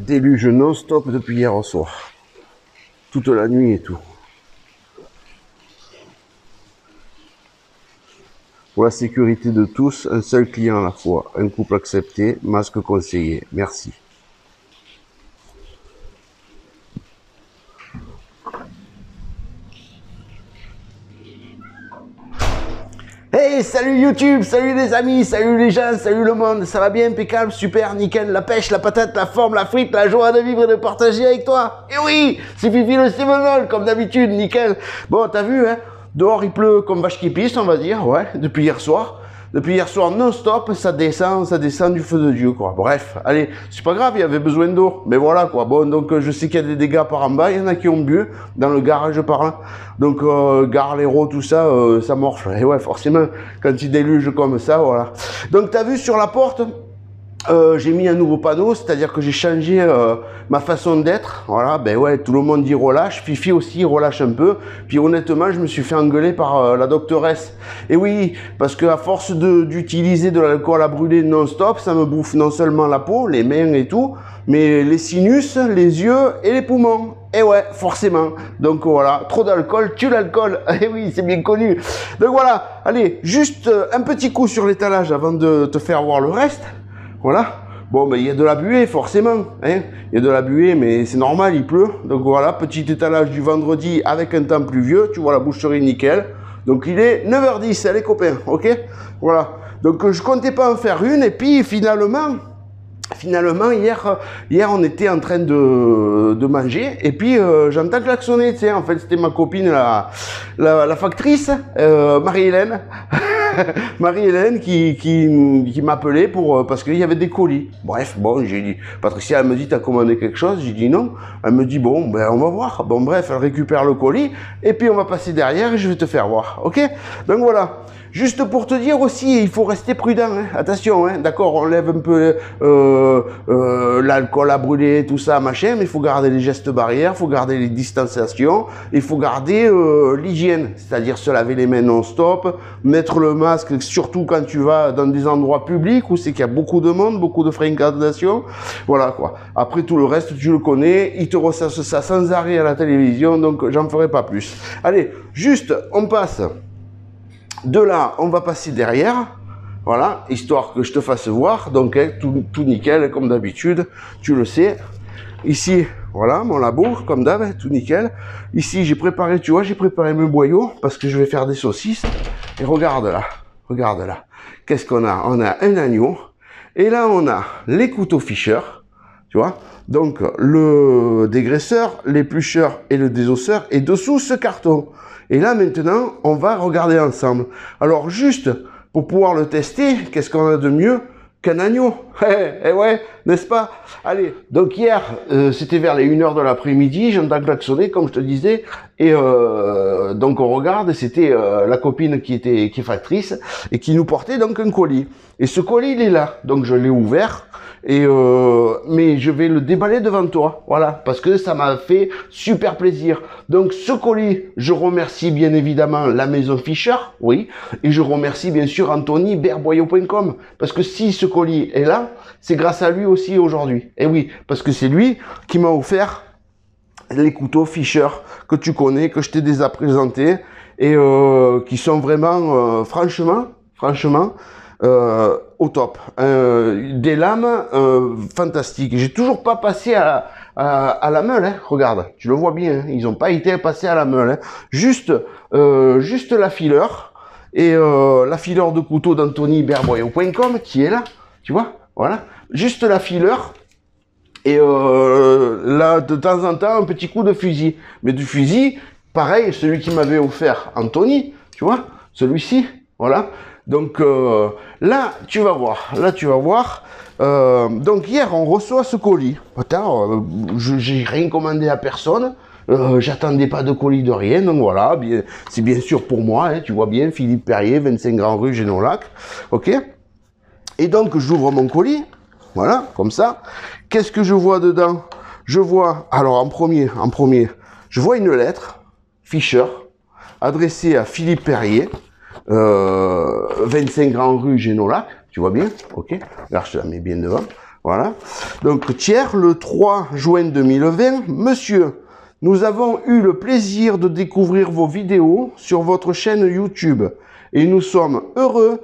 Déluge non-stop depuis hier soir. Toute la nuit et tout. Pour la sécurité de tous, un seul client à la fois. Un couple accepté, masque conseillé. Merci. Hey, salut YouTube, salut les amis, salut les gens, salut le monde, ça va bien, impeccable, super, nickel, la pêche, la patate, la forme, la frite, la joie de vivre et de partager avec toi. Et oui, c'est Fifi le Sévenol, comme d'habitude, nickel. Bon, t'as vu, hein, dehors il pleut comme vache qui pisse, on va dire, ouais, depuis hier soir. Depuis hier soir non-stop, ça descend du feu de Dieu, quoi. Bref, allez, c'est pas grave, il y avait besoin d'eau. Mais voilà, quoi. Bon, donc je sais qu'il y a des dégâts par en bas, il y en a qui ont bu, dans le garage par là. Donc, gare, l'héros, tout ça, ça morche. Et ouais, forcément, quand il déluge comme ça, voilà. Donc, t'as vu sur la porte, j'ai mis un nouveau panneau, c'est-à-dire que j'ai changé ma façon d'être. Voilà, ben ouais, tout le monde dit relâche, Fifi aussi relâche un peu. Puis honnêtement, je me suis fait engueuler par la doctoresse. Et oui, parce que à force d'utiliser de l'alcool à brûler non-stop, ça me bouffe non seulement la peau, les mains et tout, mais les sinus, les yeux et les poumons. Et ouais, forcément. Donc voilà, trop d'alcool tue l'alcool. Et oui, c'est bien connu. Donc voilà, allez, juste un petit coup sur l'étalage avant de te faire voir le reste. Voilà. Bon, ben, il y a de la buée, forcément. Hein. Il y a de la buée, mais c'est normal, il pleut. Donc voilà, petit étalage du vendredi avec un temps pluvieux. Tu vois la boucherie nickel. Donc il est 9h10, les copains. Ok. Voilà. Donc je comptais pas en faire une. Et puis finalement, hier, on était en train de manger. Et puis j'entends klaxonner. Tu sais, en fait, c'était ma copine, la factrice, Marie-Hélène. Marie-Hélène qui m'appelait parce qu'il y avait des colis. Bref, bon, j'ai dit, Patricia, elle me dit, t'as commandé quelque chose? J'ai dit non. Elle me dit, bon, ben, on va voir. Bon, bref, elle récupère le colis, et puis on va passer derrière, et je vais te faire voir. Ok? Donc voilà. Juste pour te dire aussi, il faut rester prudent, hein. Attention, hein. D'accord, on lève un peu l'alcool à brûler, tout ça, machin, mais il faut garder les gestes barrières, il faut garder les distanciations, il faut garder l'hygiène, c'est-à-dire se laver les mains non-stop, mettre le masque, surtout quand tu vas dans des endroits publics où c'est qu'il y a beaucoup de monde, beaucoup de fréquentation, voilà quoi. Après tout le reste, tu le connais, ils te ressassent ça sans arrêt à la télévision, donc j'en ferai pas plus. Allez, juste, on passe. De là, on va passer derrière, voilà, histoire que je te fasse voir, donc hein, tout nickel, comme d'habitude, tu le sais. Ici, voilà, mon labo, comme d'hab, tout nickel. Ici, j'ai préparé, tu vois, j'ai préparé mes boyaux, parce que je vais faire des saucisses. Et regarde là, qu'est-ce qu'on a? On a un agneau, et là, on a les couteaux Fisher, tu vois. Donc, le dégraisseur, l'éplucheur et le désosseur, et dessous, ce carton. Et là, maintenant, on va regarder ensemble. Alors, juste pour pouvoir le tester, qu'est-ce qu'on a de mieux qu'un agneau? Eh ouais, n'est-ce pas? Allez, donc hier, c'était vers les 1h de l'après-midi, j'entends klaxonner, comme je te disais, et donc on regarde, c'était la copine qui est factrice, et qui nous portait donc un colis. Et ce colis, il est là, donc je l'ai ouvert, et mais je vais le déballer devant toi, voilà, parce que ça m'a fait super plaisir. Donc ce colis, je remercie bien évidemment la maison Fisher, oui, et je remercie bien sûr Anthony berboyau.com, parce que si ce colis est là, c'est grâce à lui aussi aujourd'hui. Et oui, parce que c'est lui qui m'a offert les couteaux Fisher que tu connais, que je t'ai déjà présentés, et qui sont vraiment, franchement, au top. Des lames fantastiques. J'ai toujours pas passé à la meule, hein. Regarde, tu le vois bien, hein. Ils ont pas été passés à la meule, hein. Juste la fileur, et la fileur de couteau d'Anthony berboyau.com qui est là, tu vois, voilà, juste la fileur. Et là, de temps en temps, un petit coup de fusil. Mais du fusil, pareil, celui qui m'avait offert Anthony, tu vois, celui-ci, voilà. Donc là, tu vas voir. Donc hier, on reçoit ce colis. Attends, j'ai rien commandé à personne. J'attendais pas de colis de rien. Donc voilà, c'est bien sûr pour moi. Hein, tu vois bien, Philippe Perrier, 25 Grand Rue, Génolac. Ok. Et donc, j'ouvre mon colis. Voilà, comme ça. Qu'est-ce que je vois dedans? Je vois, alors en premier, je vois une lettre, Fisher, adressée à Philippe Perrier, 25 Grand Rue Génolac, tu vois bien, ok. Là, je te la mets bien devant. Voilà. Donc, tiers, le 3 juin 2020. Monsieur, nous avons eu le plaisir de découvrir vos vidéos sur votre chaîne YouTube. Et nous sommes heureux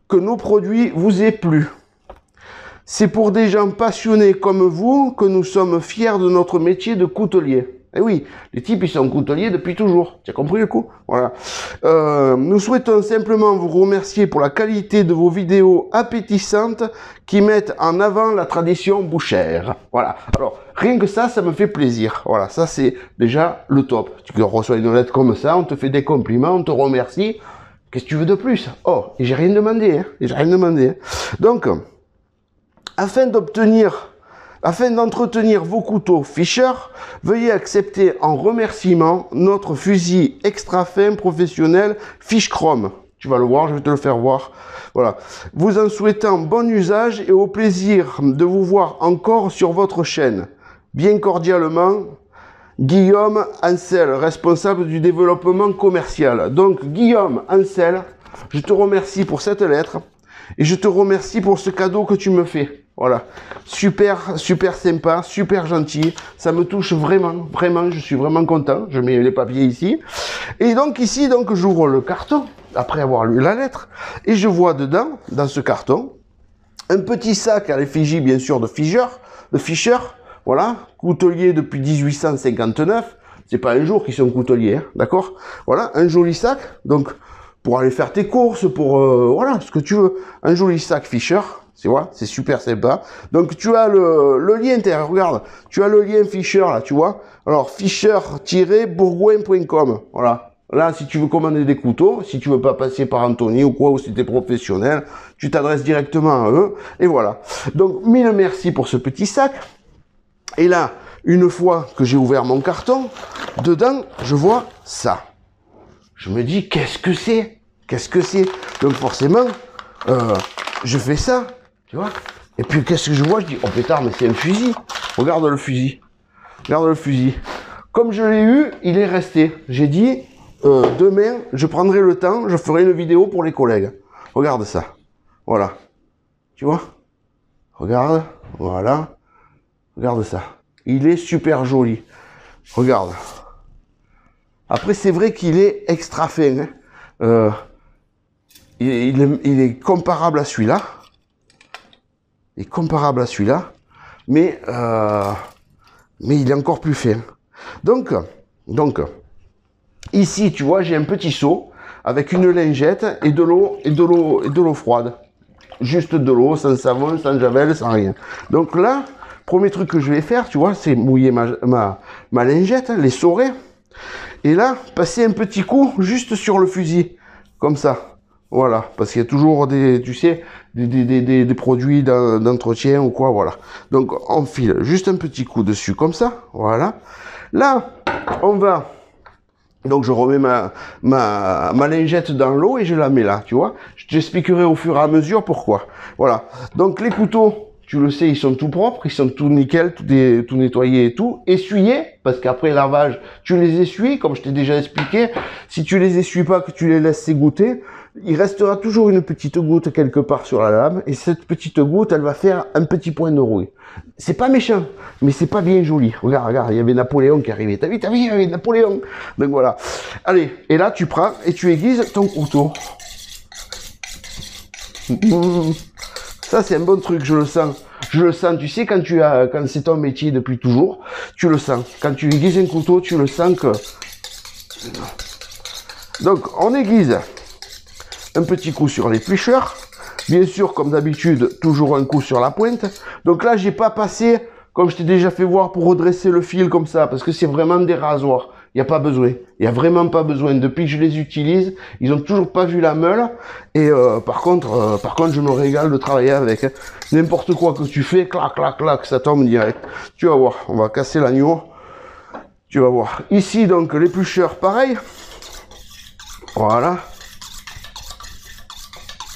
que nos produits vous aient plu. C'est pour des gens passionnés comme vous que nous sommes fiers de notre métier de coutelier. Eh oui, les types, ils sont couteliers depuis toujours. Tu as compris le coup? Voilà. Nous souhaitons simplement vous remercier pour la qualité de vos vidéos appétissantes qui mettent en avant la tradition bouchère. Voilà. Alors, rien que ça, ça me fait plaisir. Voilà, ça c'est déjà le top. Tu reçois une lettre comme ça, on te fait des compliments, on te remercie. Qu'est-ce que tu veux de plus? Oh, et j'ai rien demandé, hein. J'ai rien demandé. Hein. Donc, afin d'entretenir vos couteaux Fischer, veuillez accepter en remerciement notre fusil extra fin professionnel Fischchrome. Tu vas le voir, je vais te le faire voir. Voilà. Vous en souhaitant bon usage et au plaisir de vous voir encore sur votre chaîne. Bien cordialement, Guillaume Ansel, responsable du développement commercial. Donc, Guillaume Ansel, je te remercie pour cette lettre et je te remercie pour ce cadeau que tu me fais. Voilà, super sympa, super gentil, ça me touche vraiment, je suis vraiment content, je mets les papiers ici. Et donc ici, donc j'ouvre le carton, après avoir lu la lettre, et je vois dedans, dans ce carton, un petit sac à l'effigie bien sûr de Fischer, voilà, coutelier depuis 1859, c'est pas un jour qu'ils sont couteliers, hein, d'accord? Voilà, un joli sac, donc pour aller faire tes courses, pour, voilà, ce que tu veux, un joli sac Fischer. Tu vois, c'est super sympa. Donc, tu as le lien, regarde, tu as le lien Fischer, là, tu vois. Alors, fischer-bourgoin.com, voilà. Là, si tu veux commander des couteaux, si tu veux pas passer par Anthony ou quoi, ou si t'es professionnel, tu t'adresses directement à eux, et voilà. Donc, mille merci pour ce petit sac. Et là, une fois que j'ai ouvert mon carton, dedans, je vois ça. Je me dis, qu'est-ce que c'est? Qu'est-ce que c'est? Donc, forcément, je fais ça. Tu vois? Et puis qu'est-ce que je vois? Je dis, oh pétard, mais c'est un fusil. Regarde le fusil. Regarde le fusil. Comme je l'ai eu, il est resté. J'ai dit, demain, je prendrai le temps, je ferai une vidéo pour les collègues. Regarde ça. Voilà. Tu vois? Regarde. Voilà. Regarde ça. Il est super joli. Regarde. Après, c'est vrai qu'il est extra fin. Hein. Il est comparable à celui-là. Est comparable à celui-là, mais il est encore plus fin. Donc, ici, tu vois, j'ai un petit seau avec une lingette et de l'eau froide. Juste de l'eau, sans savon, sans javel, sans rien. Donc là, premier truc que je vais faire, tu vois, c'est mouiller ma lingette, les saurer, et là, passer un petit coup juste sur le fusil, comme ça. Voilà, parce qu'il y a toujours des produits d'entretien ou quoi, voilà. Donc, on file juste un petit coup dessus, comme ça, voilà. Là, on va... Donc, je remets ma lingette dans l'eau et je la mets là, tu vois. Je t'expliquerai au fur et à mesure pourquoi. Voilà. Donc, les couteaux, tu le sais, ils sont tout propres, ils sont tout nickel, tout nettoyés et tout. Essuyés, parce qu'après lavage, tu les essuies, comme je t'ai déjà expliqué. Si tu les essuies pas, que tu les laisses s'égoutter, il restera toujours une petite goutte quelque part sur la lame, et cette petite goutte, elle va faire un petit point de rouille. C'est pas méchant, mais c'est pas bien joli. Regarde, il y avait Napoléon qui arrivait. T'as vu, il y avait Napoléon. Donc voilà. Allez, et là, tu prends et tu aiguises ton couteau. Ça, c'est un bon truc, je le sens. Je le sens, tu sais, quand c'est ton métier depuis toujours, tu le sens. Quand tu aiguises un couteau, tu le sens que... Donc, on aiguise un petit coup sur l'éplucheur. Bien sûr, comme d'habitude, toujours un coup sur la pointe. Donc là, j'ai pas passé, comme je t'ai déjà fait voir, pour redresser le fil comme ça, parce que c'est vraiment des rasoirs. Il n'y a pas besoin. Il n'y a vraiment pas besoin. Depuis que je les utilise, ils ont toujours pas vu la meule. Et par contre, je me régale de travailler avec. Hein. N'importe quoi que tu fais, clac, clac, clac, ça tombe direct. Tu vas voir. On va casser l'agneau. Tu vas voir. Ici, donc, l'éplucheur, pareil. Voilà.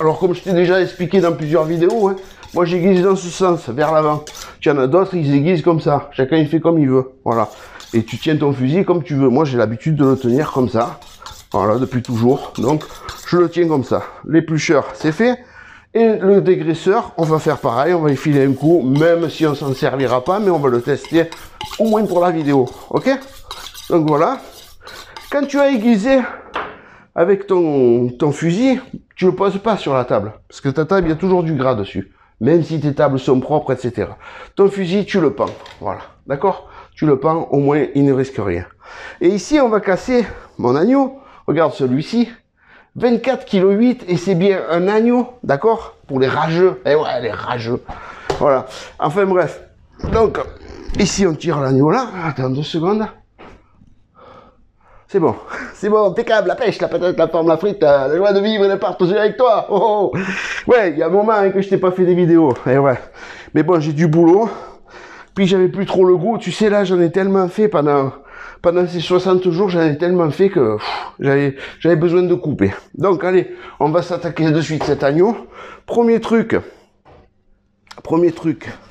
Alors, comme je t'ai déjà expliqué dans plusieurs vidéos, hein, moi j'aiguise dans ce sens, vers l'avant. Tu en as d'autres, ils aiguisent comme ça. Chacun il fait comme il veut. Voilà. Et tu tiens ton fusil comme tu veux. Moi j'ai l'habitude de le tenir comme ça. Voilà, depuis toujours. Donc, je le tiens comme ça. L'éplucheur, c'est fait. Et le dégraisseur, on va faire pareil, on va y filer un coup, même si on s'en servira pas, mais on va le tester au moins pour la vidéo, ok? Donc voilà. Quand tu as aiguisé avec ton fusil, tu le poses pas sur la table, parce que ta table, il y a toujours du gras dessus, même si tes tables sont propres, etc. Ton fusil, tu le pends, voilà, d'accord? Tu le pends, au moins, il ne risque rien. Et ici, on va casser mon agneau, regarde celui-ci, 24,8 kg et c'est bien un agneau, d'accord? Pour les rageux, eh ouais, les rageux, voilà. Enfin bref, donc, ici, on tire l'agneau là, attends 2 secondes. C'est bon, impeccable, la pêche, la patate, la forme, la frite, la joie de vivre et de partager avec toi. Oh, oh. Ouais, il y a un moment hein, que je t'ai pas fait des vidéos, et ouais. Mais bon, j'ai du boulot, puis j'avais plus trop le goût, tu sais, là, j'en ai tellement fait pendant ces 60 jours, j'en ai tellement fait que j'avais besoin de couper. Donc, allez, on va s'attaquer de suite cet agneau. Premier truc,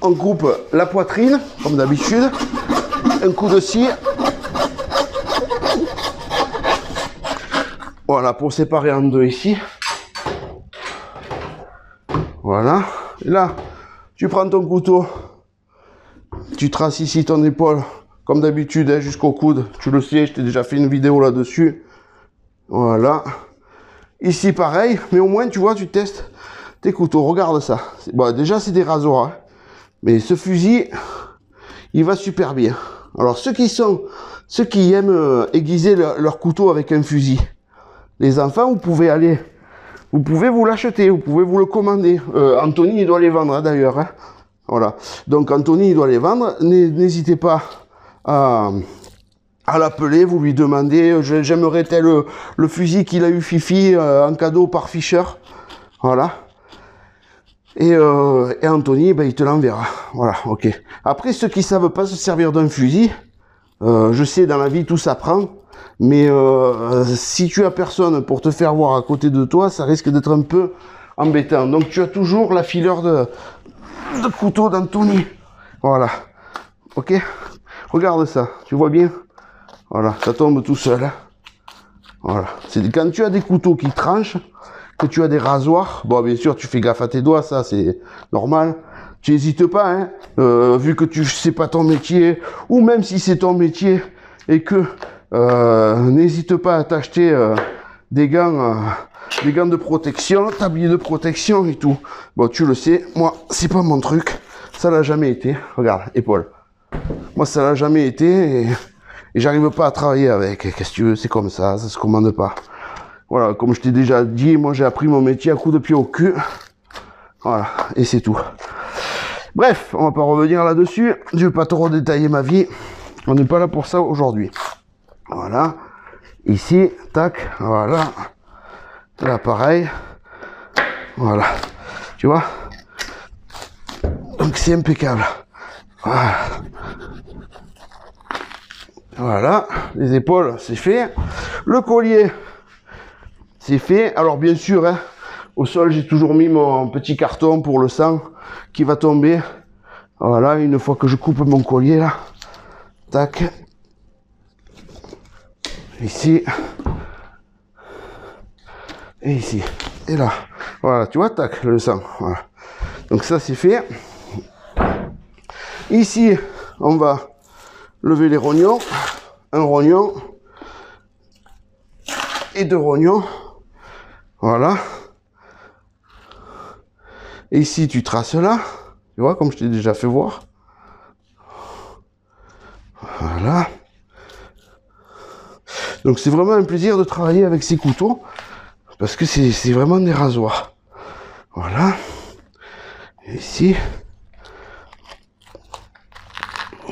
on coupe la poitrine, comme d'habitude, un coup de scie. Voilà, pour séparer en deux ici. Voilà. Et là, tu prends ton couteau, tu traces ici ton épaule, comme d'habitude, hein, jusqu'au coude. Tu le sais, je t'ai déjà fait une vidéo là-dessus. Voilà. Ici, pareil, mais au moins, tu vois, tu testes tes couteaux. Regarde ça. Bon, déjà, c'est des rasoirs. Hein. Mais ce fusil, il va super bien. Alors, ceux qui aiment aiguiser leur couteau avec un fusil, les enfants, vous pouvez vous l'acheter, vous pouvez vous le commander. Anthony, il doit les vendre, hein, d'ailleurs. Hein. Voilà. Donc, Anthony, il doit les vendre. N'hésitez pas à l'appeler, vous lui demandez, j'aimerais tel le fusil qu'il a eu Fifi en cadeau par Fischer. Voilà. Et Anthony, ben, il te l'enverra. Voilà, ok. Après, ceux qui savent pas se servir d'un fusil, je sais, dans la vie, tout s'apprend. Mais si tu as personne pour te faire voir à côté de toi, ça risque d'être un peu embêtant. Donc tu as toujours la fileur de couteau d'Anthony. Voilà. Ok. Regarde ça. Tu vois bien. Voilà. Ça tombe tout seul. Hein. Voilà. C'est quand tu as des couteaux qui tranchent, que tu as des rasoirs. Bon, bien sûr, tu fais gaffe à tes doigts. Ça, c'est normal. Tu n'hésites pas. Hein. Vu que tu sais pas ton métier, ou même si c'est ton métier et que n'hésite pas à t'acheter des gants de protection, tablier de protection et tout. Bon, tu le sais, moi, c'est pas mon truc. Ça l'a jamais été. Regarde, épaule. Moi, ça l'a jamais été et j'arrive pas à travailler avec. Qu'est-ce que tu veux, c'est comme ça se commande pas. Voilà, comme je t'ai déjà dit, moi, j'ai appris mon métier à coups de pied au cul. Voilà, et c'est tout. Bref, on va pas revenir là-dessus. Je vais pas trop détailler ma vie. On n'est pas là pour ça aujourd'hui. Voilà, ici, tac, voilà, là pareil, voilà, tu vois, donc c'est impeccable, voilà, voilà, les épaules, c'est fait, le collier, c'est fait, alors bien sûr, hein, au sol, j'ai toujours mis mon petit carton pour le sang qui va tomber, voilà, une fois que je coupe mon collier, là, tac, ici et ici et là, voilà, tu vois, tac, le sang, voilà. Donc ça c'est fait. Ici on va lever les rognons, un rognon et 2 rognons, voilà. Et ici tu traces là, tu vois, comme je t'ai déjà fait voir, voilà. Donc c'est vraiment un plaisir de travailler avec ces couteaux, parce que c'est vraiment des rasoirs. Voilà. Et ici.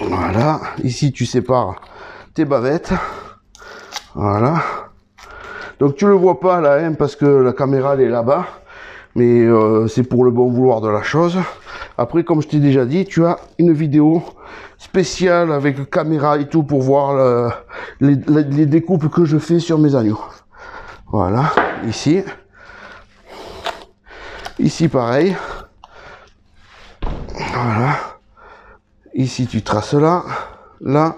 Voilà. Ici tu sépares tes bavettes. Voilà. Donc tu le vois pas là, hein, parce que la caméra elle est là-bas. Mais c'est pour le bon vouloir de la chose. Après, comme je t'ai déjà dit, tu as une vidéo spéciale avec caméra et tout pour voir les découpes que je fais sur mes agneaux. Voilà, ici. Ici, pareil. Voilà. Ici, tu traces là. Là.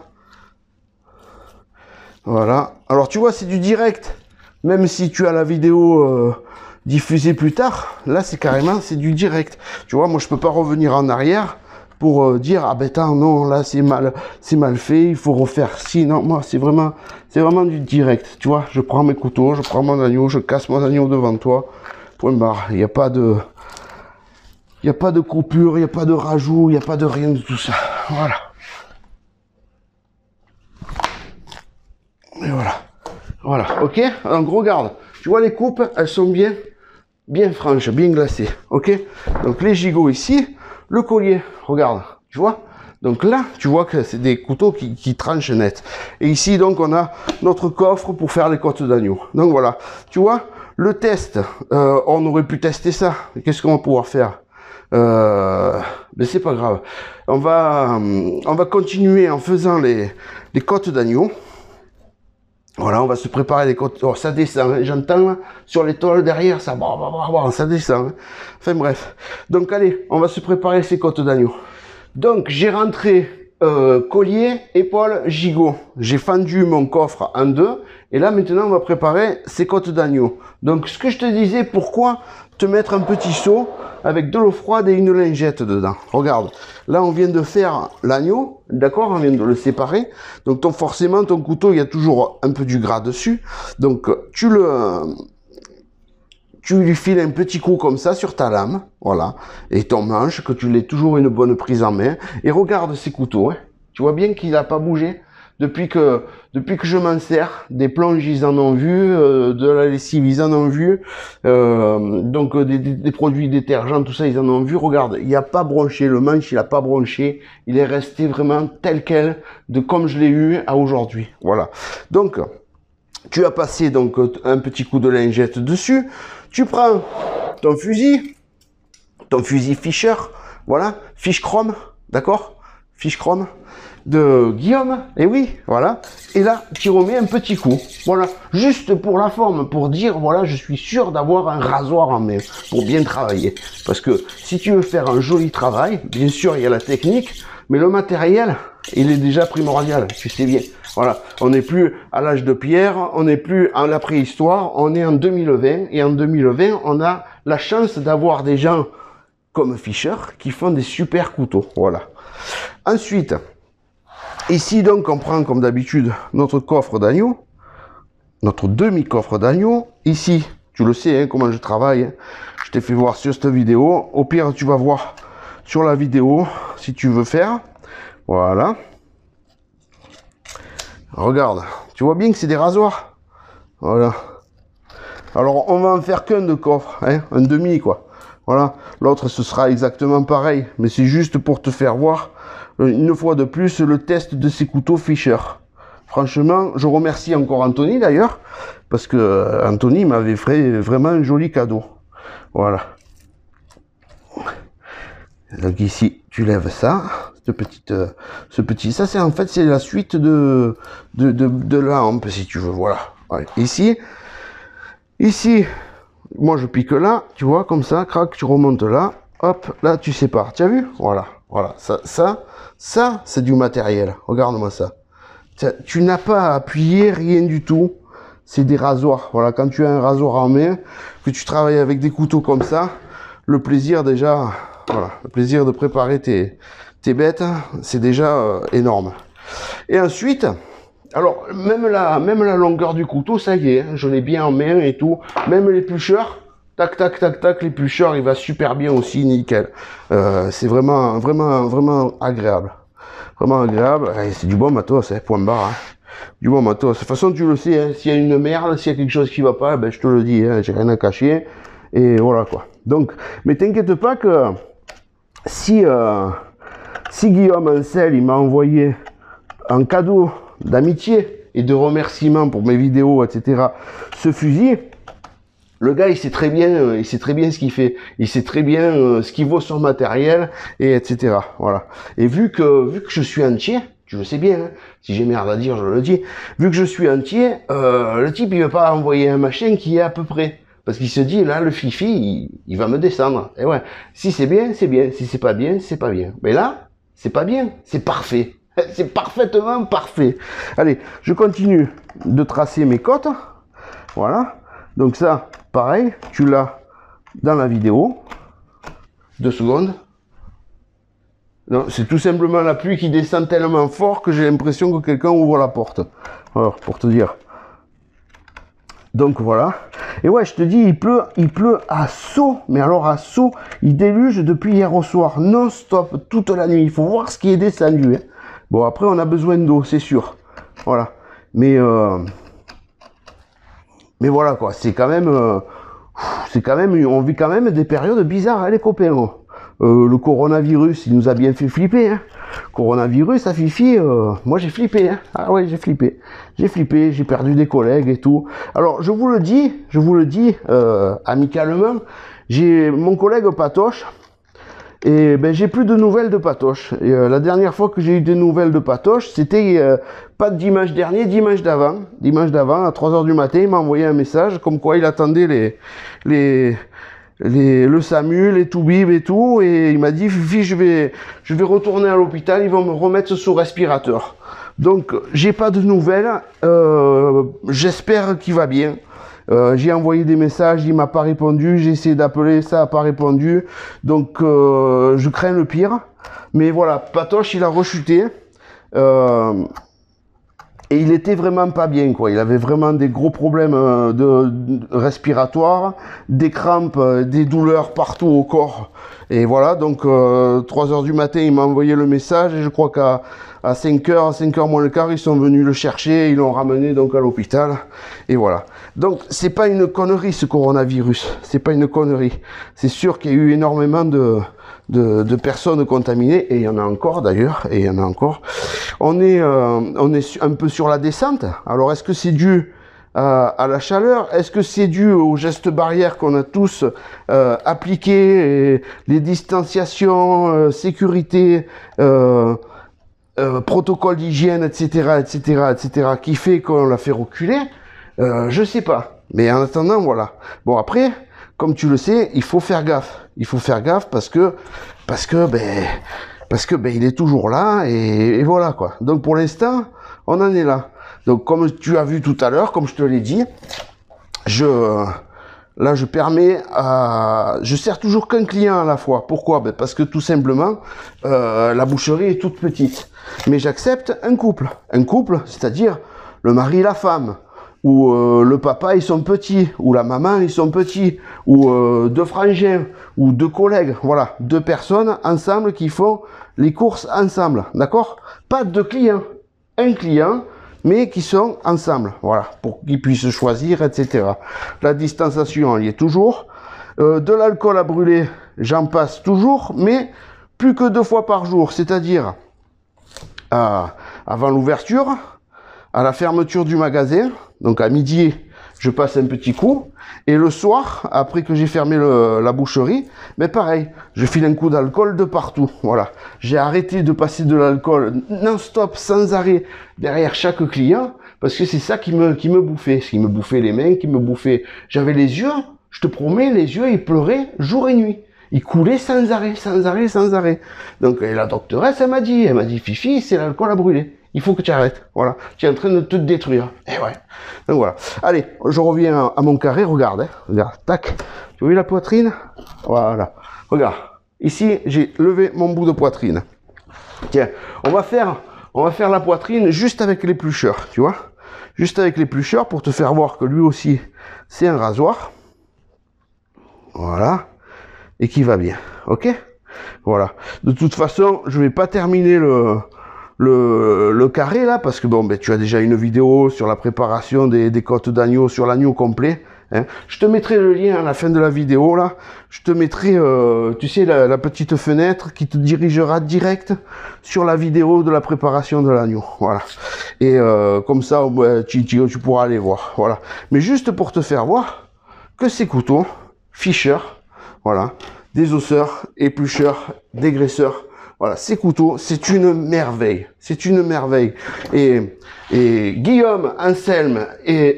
Voilà. Alors, tu vois, c'est du direct. Même si tu as la vidéo diffuser plus tard. Là, c'est carrément, c'est du direct. Tu vois, moi, je peux pas revenir en arrière pour dire, ah ben attends, non, là, c'est mal fait, il faut refaire ci. Non, moi, c'est vraiment du direct. Tu vois, je prends mes couteaux, je prends mon agneau, je casse mon agneau devant toi. Point barre. Il n'y a pas de coupure, il n'y a pas de rajout, il n'y a pas de rien de tout ça. Voilà. Et voilà. Voilà, ok. Donc regarde, tu vois les coupes, elles sont bien franches, bien glacées, ok. Donc les gigots ici, le collier, regarde, tu vois. Donc là, tu vois que c'est des couteaux qui tranchent net. Et ici, donc, on a notre coffre pour faire les côtes d'agneau. Donc voilà, tu vois, le test, on aurait pu tester ça. Qu'est-ce qu'on va pouvoir faire? Mais c'est pas grave. On va continuer en faisant les côtes d'agneau. Voilà, on va se préparer les côtes. Oh, ça descend, hein. J'entends là, sur les tôles derrière, ça, ça descend. Hein. Enfin bref. Donc allez, on va se préparer ces côtes d'agneau. Donc j'ai rentré collier, épaule, gigot. J'ai fendu mon coffre en deux. Et là maintenant on va préparer ces côtes d'agneau. Donc ce que je te disais, pourquoi te mettre un petit seau avec de l'eau froide et une lingette dedans. Regarde, là on vient de faire l'agneau, d'accord, on vient de le séparer. Donc forcément ton couteau, il y a toujours un peu du gras dessus. Donc tu lui files un petit coup comme ça sur ta lame, voilà, et ton manche, que tu l'aies toujours une bonne prise en main. Et regarde ces couteaux, hein. Tu vois bien qu'il n'a pas bougé. Depuis que je m'en sers, des plonges ils en ont vu, de la lessive ils en ont vu, donc des produits détergents, tout ça ils en ont vu. Regarde, il n'y a pas bronché, le manche il a pas bronché, il est resté vraiment tel quel, de comme je l'ai eu à aujourd'hui. Voilà. Donc tu as passé donc un petit coup de lingette dessus, tu prends ton fusil Fischer, voilà, fiche chrome, d'accord, fiche chrome de Guillaume, et oui, voilà, et là, tu remets un petit coup, voilà, juste pour la forme, pour dire, voilà, je suis sûr d'avoir un rasoir en main, pour bien travailler, parce que si tu veux faire un joli travail, bien sûr, il y a la technique, mais le matériel, il est déjà primordial, tu sais bien, voilà, on n'est plus à l'âge de pierre, on n'est plus à la préhistoire, on est en 2020, et en 2020, on a la chance d'avoir des gens comme Fischer qui font des super couteaux, voilà. Ensuite, ici donc on prend comme d'habitude notre coffre d'agneau, notre demi-coffre d'agneau. Ici, tu le sais hein, comment je travaille, hein. Je t'ai fait voir sur cette vidéo. Au pire, tu vas voir sur la vidéo si tu veux faire. Voilà. Regarde, tu vois bien que c'est des rasoirs. Voilà. Alors, on va en faire qu'un de coffre, hein, un demi quoi. Voilà. L'autre, ce sera exactement pareil, mais c'est juste pour te faire voir une fois de plus le test de ces couteaux Fischer. Franchement, je remercie encore Anthony d'ailleurs, parce que Anthony m'avait fait vraiment un joli cadeau. Voilà. Donc ici, tu lèves ça, ça c'est en fait c'est la suite de la hampe si tu veux. Voilà. Ouais. Ici, moi je pique là, tu vois comme ça, crac, tu remontes là, hop, là tu sépares. Tu as vu? Voilà. Voilà, ça c'est du matériel. Regarde-moi ça. Tu n'as pas à appuyer, rien du tout. C'est des rasoirs. Voilà, quand tu as un rasoir en main, que tu travailles avec des couteaux comme ça, le plaisir déjà, voilà, le plaisir de préparer tes bêtes, c'est déjà énorme. Et ensuite, alors même la longueur du couteau, ça y est, hein, je l'ai bien en main et tout. Même l'éplucheur. Tac, tac, tac, tac, l'éplucheur, il va super bien aussi, nickel. C'est vraiment agréable. Vraiment agréable. C'est du bon matos, hein, point barre. Hein. Du bon matos. De toute façon, tu le sais, hein, s'il y a une merde, s'il y a quelque chose qui va pas, ben, je te le dis, hein, j'ai rien à cacher. Et voilà, quoi. Donc, mais t'inquiète pas que si Guillaume Ancel, il m'a envoyé un cadeau d'amitié et de remerciement pour mes vidéos, etc., ce fusil, le gars, il sait très bien ce qu'il fait. Il sait très bien ce qu'il vaut son matériel, et etc. Voilà. Et vu que je suis entier, tu le sais bien, hein, si j'ai merde à dire, je le dis. Vu que je suis entier, le type, il veut pas envoyer un machin qui est à peu près. Parce qu'il se dit, là, le fifi, il va me descendre. Et ouais, si c'est bien, c'est bien. Si c'est pas bien, c'est pas bien. Mais là, c'est pas bien, c'est parfait. C'est parfaitement parfait. Allez, je continue de tracer mes côtes. Voilà. Donc ça, pareil, tu l'as dans la vidéo. 2 secondes. Non, c'est tout simplement la pluie qui descend tellement fort que j'ai l'impression que quelqu'un ouvre la porte. Alors, pour te dire. Donc voilà. Et ouais, je te dis, il pleut à saut. Mais alors à saut, il déluge depuis hier au soir, non-stop, toute la nuit. Il faut voir ce qui est descendu. Hein. Bon, après, on a besoin d'eau, c'est sûr. Voilà. Mais voilà quoi. C'est quand même, on vit quand même des périodes bizarres, hein, les copains. Le coronavirus, il nous a bien fait flipper. Hein. Coronavirus, à Fifi, moi j'ai flippé. Hein. Ah ouais, j'ai flippé. J'ai perdu des collègues et tout. Alors, je vous le dis, amicalement, j'ai mon collègue Patoche, et ben j'ai plus de nouvelles de Patoche. Et, la dernière fois que j'ai eu des nouvelles de Patoche, c'était pas dimanche dernier, dimanche d'avant. Dimanche d'avant, à 3h du matin, il m'a envoyé un message comme quoi il attendait le SAMU, les toubibs et tout, et il m'a dit Fifi, je vais retourner à l'hôpital, ils vont me remettre sous respirateur. Donc j'ai pas de nouvelles, j'espère qu'il va bien. J'ai envoyé des messages, il m'a pas répondu, j'ai essayé d'appeler, ça a pas répondu, donc je crains le pire. Mais voilà, Patoche il a rechuté. Et il était vraiment pas bien, quoi. Il avait vraiment des gros problèmes de respiratoires, des crampes, des douleurs partout au corps. Et voilà, donc 3h du matin, il m'a envoyé le message et je crois qu'à 5h moins le quart, ils sont venus le chercher, ils l'ont ramené donc à l'hôpital. Et voilà. Donc c'est pas une connerie ce coronavirus, c'est pas une connerie. C'est sûr qu'il y a eu énormément de personnes contaminées, et il y en a encore d'ailleurs, et il y en a encore. On est un peu sur la descente. Alors est-ce que c'est dû à la chaleur? Est-ce que c'est dû aux gestes barrières qu'on a tous appliqués, les distanciations, sécurité, protocole d'hygiène, etc., qui fait qu'on l'a fait reculer? Je sais pas. Mais en attendant, voilà. Bon, après, comme tu le sais, il faut faire gaffe. Il faut faire gaffe parce que il est toujours là et voilà quoi. Donc pour l'instant, on en est là. Donc comme tu as vu tout à l'heure, comme je te l'ai dit, je sers toujours qu'un client à la fois. Pourquoi? Parce que tout simplement, la boucherie est toute petite. Mais j'accepte un couple. Un couple, c'est-à-dire le mari et la femme. Ou le papa, ils sont petits, ou la maman, ils sont petits, ou 2 frangins, ou 2 collègues, voilà, 2 personnes ensemble qui font les courses ensemble, d'accord? Pas 2 clients, un client, mais qui sont ensemble, voilà, pour qu'ils puissent choisir, etc. La distanciation, elle y est toujours. De l'alcool à brûler, j'en passe toujours, mais plus que 2 fois par jour, c'est-à-dire avant l'ouverture, à la fermeture du magasin, donc à midi, je passe un petit coup, et le soir, après que j'ai fermé la boucherie, mais pareil, je file un coup d'alcool de partout, voilà. J'ai arrêté de passer de l'alcool non-stop, sans arrêt, derrière chaque client, parce que c'est ça qui me bouffait, qui me bouffait les mains, qui me bouffait... J'avais les yeux, je te promets, les yeux, ils pleuraient jour et nuit. Ils coulaient sans arrêt, sans arrêt, sans arrêt. Donc la doctoresse, elle m'a dit, Fifi, c'est l'alcool à brûler. Il faut que tu arrêtes. Voilà. Tu es en train de te détruire. Et ouais. Donc voilà. Allez, je reviens à mon carré. Regarde. Hein. Regarde. Tac. Tu vois la poitrine? Voilà. Regarde. Ici, j'ai levé mon bout de poitrine. Tiens. On va faire la poitrine juste avec l'éplucheur. Tu vois? Juste avec l'éplucheur pour te faire voir que lui aussi, c'est un rasoir. Voilà. Et qui va bien. Ok? Voilà. De toute façon, je vais pas terminer le carré là, parce que bon, tu as déjà une vidéo sur la préparation des côtes d'agneau, sur l'agneau complet. Hein. Je te mettrai le lien à la fin de la vidéo là. Je te mettrai, tu sais, la petite fenêtre qui te dirigera direct sur la vidéo de la préparation de l'agneau. Voilà. Et comme ça, tu pourras aller voir. Voilà. Mais juste pour te faire voir que ces couteaux Fischer, voilà, désosseurs, éplucheurs, dégraisseurs. Voilà, ces couteaux, c'est une merveille. C'est une merveille. Et Guillaume, Ansel et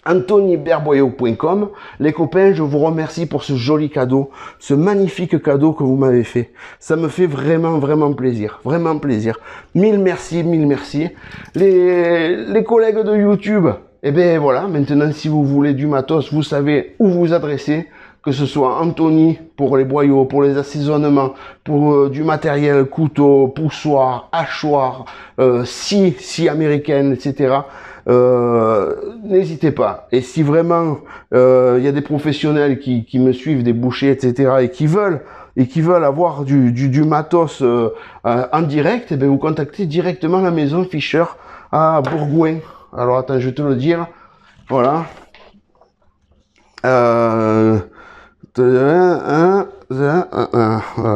AnthonyBerboyau.com, les copains, je vous remercie pour ce joli cadeau, ce magnifique cadeau que vous m'avez fait. Ça me fait vraiment, vraiment plaisir. Vraiment plaisir. Mille merci, mille merci. Les collègues de YouTube, Et bien voilà, maintenant si vous voulez du matos, vous savez où vous adresser, que ce soit Anthony pour les boyaux, pour les assaisonnements, pour du matériel, couteau, poussoir, hachoir, scie américaine, etc. N'hésitez pas. Et si vraiment il y a des professionnels qui me suivent, des bouchers, etc. et qui veulent avoir du matos en direct, eh bien vous contactez directement la maison Fischer à Bourgoin. Alors attends, je vais te le dire. Voilà.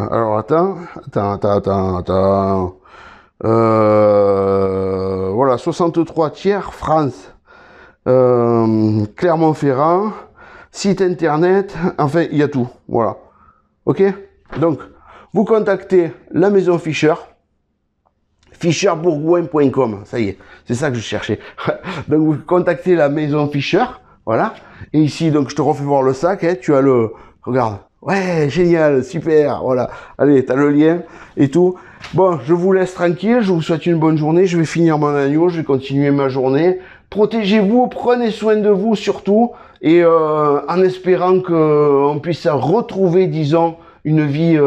Alors attends. Voilà, 63 tiers France, Clermont-Ferrand, site internet, enfin il y a tout, voilà. Ok, donc vous contactez la maison Fischer, fischerbourgoin.com, ça y est, c'est ça que je cherchais. Donc vous contactez la maison Fischer, voilà. Et ici, donc je te refais voir le sac, hein, tu as le, regarde, ouais, génial, super, voilà. Allez, tu as le lien et tout. Bon, je vous laisse tranquille, je vous souhaite une bonne journée, je vais finir mon agneau, je vais continuer ma journée. Protégez-vous, prenez soin de vous surtout, et en espérant qu'on puisse retrouver, disons, une vie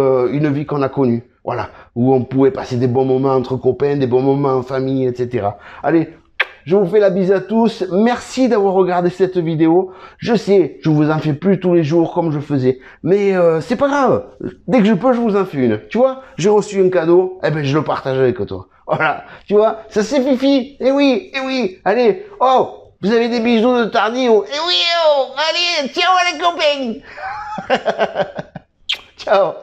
qu'on a connue. Voilà, où on pouvait passer des bons moments entre copains, des bons moments en famille, etc. Allez, je vous fais la bise à tous. Merci d'avoir regardé cette vidéo. Je sais, je vous en fais plus tous les jours comme je faisais. Mais c'est pas grave. Dès que je peux, je vous en fais une. Tu vois, j'ai reçu un cadeau. Eh ben, je le partage avec toi. Voilà. Tu vois, ça c'est fifi. Eh oui, eh oui. Allez. Oh, vous avez des bijoux de Tardio. Eh oui, oh. Allez, ciao les copains. Ciao.